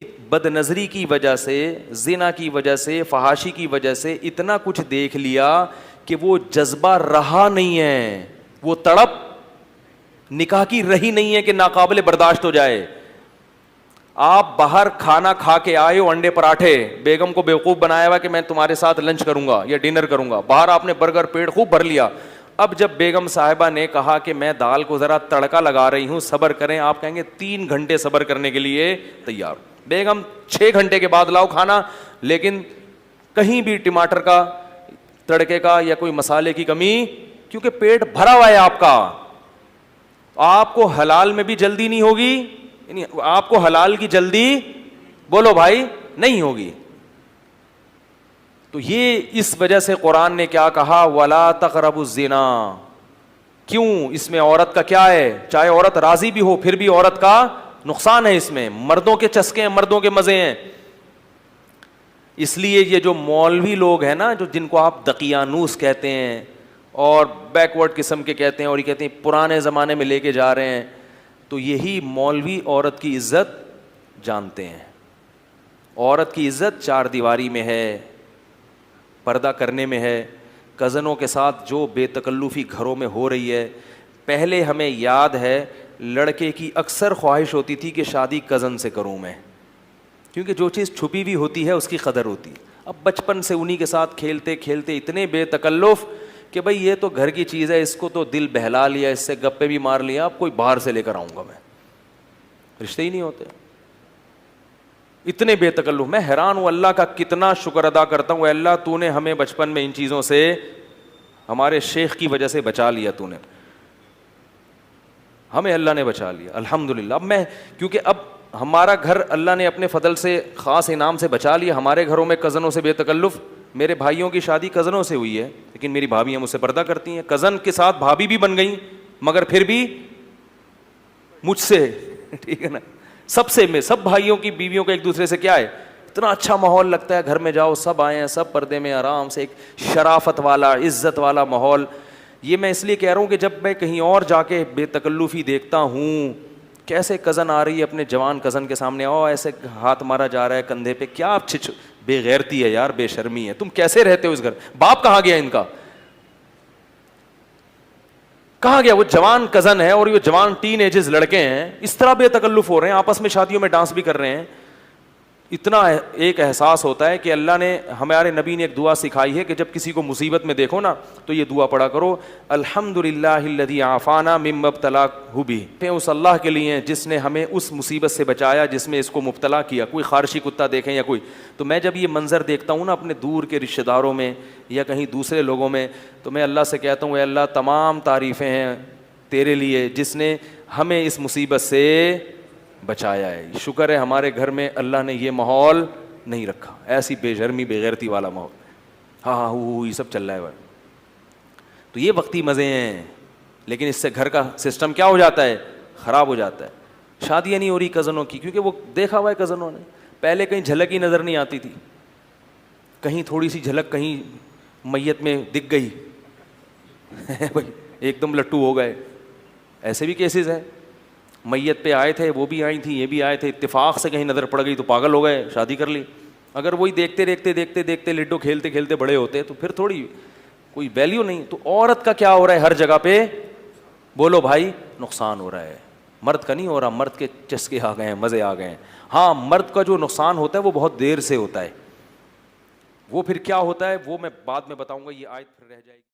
بد نظری کی وجہ سے، زنا کی وجہ سے، فحاشی کی وجہ سے اتنا کچھ دیکھ لیا کہ وہ جذبہ رہا نہیں ہے، وہ تڑپ نکاح کی رہی نہیں ہے کہ ناقابل برداشت ہو جائے. آپ باہر کھانا کھا کے آئے ہو، انڈے پراٹھے، بیگم کو بیوقوف بنایا ہوا کہ میں تمہارے ساتھ لنچ کروں گا یا ڈنر کروں گا، باہر آپ نے برگر پیٹ خوب بھر لیا. اب جب بیگم صاحبہ نے کہا کہ میں دال کو ذرا تڑکا لگا رہی ہوں، صبر کریں، آپ کہیں گے 3 گھنٹے صبر کرنے کے لیے تیار. بیگم 6 گھنٹے کے بعد لاؤ کھانا، لیکن کہیں بھی ٹماٹر کا، تڑکے کا یا کوئی مسالے کی کمی، کیونکہ پیٹ بھرا ہوا ہے آپ کا. آپ کو حلال میں بھی جلدی نہیں ہوگی، آپ کو حلال کی جلدی بولو بھائی نہیں ہوگی. تو یہ اس وجہ سے قرآن نے کیا کہا، وَلَا تَقْرَبُوا الزِّنَا. کیوں؟ اس میں عورت کا کیا ہے؟ چاہے عورت راضی بھی ہو پھر بھی عورت کا نقصان ہے. اس میں مردوں کے چسکے ہیں، مردوں کے مزے ہیں. اس لیے یہ جو مولوی لوگ ہیں نا، جو جن کو آپ دقیانوس کہتے ہیں اور بیکورڈ قسم کے کہتے ہیں، اور یہ کہتے ہیں پرانے زمانے میں لے کے جا رہے ہیں، تو یہی مولوی عورت کی عزت جانتے ہیں. عورت کی عزت 4 دیواری میں ہے، پردہ کرنے میں ہے. کزنوں کے ساتھ جو بے تکلفی گھروں میں ہو رہی ہے، پہلے ہمیں یاد ہے لڑکے کی اکثر خواہش ہوتی تھی کہ شادی کزن سے کروں میں، کیونکہ جو چیز چھپی ہوئی ہوتی ہے اس کی قدر ہوتی ہے. اب بچپن سے انہی کے ساتھ کھیلتے کھیلتے اتنے بے تکلف کہ بھائی یہ تو گھر کی چیز ہے، اس کو تو دل بہلا لیا، اس سے گپے بھی مار لیا، اب کوئی باہر سے لے کر آؤں گا میں. رشتے ہی نہیں ہوتے، اتنے بے تکلف. میں حیران ہوں، اللہ کا کتنا شکر ادا کرتا ہوں، اے اللہ تو نے ہمیں بچپن میں ان چیزوں سے، ہمارے شیخ کی وجہ سے بچا لیا، تو نے ہمیں، اللہ نے بچا لیا الحمدللہ. اب میں کیونکہ اب ہمارا گھر اللہ نے اپنے فضل سے خاص انعام سے بچا لیا. ہمارے گھروں میں کزنوں سے بے تکلف، میرے بھائیوں کی شادی کزنوں سے ہوئی ہے، لیکن میری بھابیاں مجھ سے پردہ کرتی ہیں. کزن کے ساتھ بھابی بھی بن گئی، مگر پھر بھی مجھ سے ٹھیک ہے نا. سب بھائیوں کی بیویوں کا ایک دوسرے سے کیا ہے، اتنا اچھا ماحول لگتا ہے. گھر میں جاؤ سب آئے ہیں، سب پردے میں آرام سے، ایک شرافت والا، عزت والا ماحول. یہ میں اس لیے کہہ رہا ہوں کہ جب میں کہیں اور جا کے بے تکلفی دیکھتا ہوں، کیسے کزن آ رہی ہے اپنے جوان کزن کے سامنے، ایسے ہاتھ مارا جا رہا ہے کندھے پہ، کیا بے غیرتی ہے یار، بے شرمی ہے. تم کیسے رہتے ہو اس گھر؟ باپ کہاں گیا ان کا؟ کہاں گیا؟ وہ جوان کزن ہے اور یہ جوان ٹین ایجز لڑکے ہیں، اس طرح بے تکلف ہو رہے ہیں، آپس میں شادیوں میں ڈانس بھی کر رہے ہیں. اتنا ایک احساس ہوتا ہے کہ اللہ نے، ہمارے نبی نے ایک دعا سکھائی ہے کہ جب کسی کو مصیبت میں دیکھو نا تو یہ دعا پڑھا کرو، الحمدللہ الذی عافانا مما ابتلاہ بہ. اس اللہ کے لیے جس نے ہمیں اس مصیبت سے بچایا جس میں اس کو مبتلا کیا. کوئی خارشی کتا دیکھیں یا کوئی، تو میں جب یہ منظر دیکھتا ہوں نا اپنے دور کے رشتہ داروں میں یا کہیں دوسرے لوگوں میں، تو میں اللہ سے کہتا ہوں، اے اللہ تمام تعریفیں ہیں تیرے لیے جس نے ہمیں اس مصیبت سے بچایا ہے. شکر ہے ہمارے گھر میں اللہ نے یہ ماحول نہیں رکھا، ایسی بے شرمی بے غیرتی والا ماحول. ہاں یہ سب چل رہا ہے. تو یہ وقتی مزے ہیں، لیکن اس سے گھر کا سسٹم کیا ہو جاتا ہے، خراب ہو جاتا ہے. شادیاں نہیں ہو رہی کزنوں کی، کیونکہ وہ دیکھا ہوا ہے کزنوں نے. پہلے کہیں جھلک ہی نظر نہیں آتی تھی، کہیں تھوڑی سی جھلک کہیں میت میں دکھ گئی ایک دم لٹو ہو گئے. ایسے بھی کیسز ہیں، میت پہ آئے تھے، وہ بھی آئی تھیں، یہ بھی آئے تھے، اتفاق سے کہیں نظر پڑ گئی تو پاگل ہو گئے، شادی کر لی. اگر وہی دیکھتے دیکھتے دیکھتے دیکھتے لڈو کھیلتے کھیلتے بڑے ہوتے تو پھر تھوڑی کوئی ویلیو نہیں. تو عورت کا کیا ہو رہا ہے ہر جگہ پہ، بولو بھائی نقصان ہو رہا ہے. مرد کا نہیں ہو رہا، مرد کے چسکے آ گئے ہیں، مزے آ گئے ہیں. ہاں مرد کا جو نقصان ہوتا ہے وہ بہت دیر سے ہوتا ہے. وہ پھر کیا ہوتا ہے وہ میں بعد میں بتاؤں گا، یہ آیت پھر رہ جائے گی.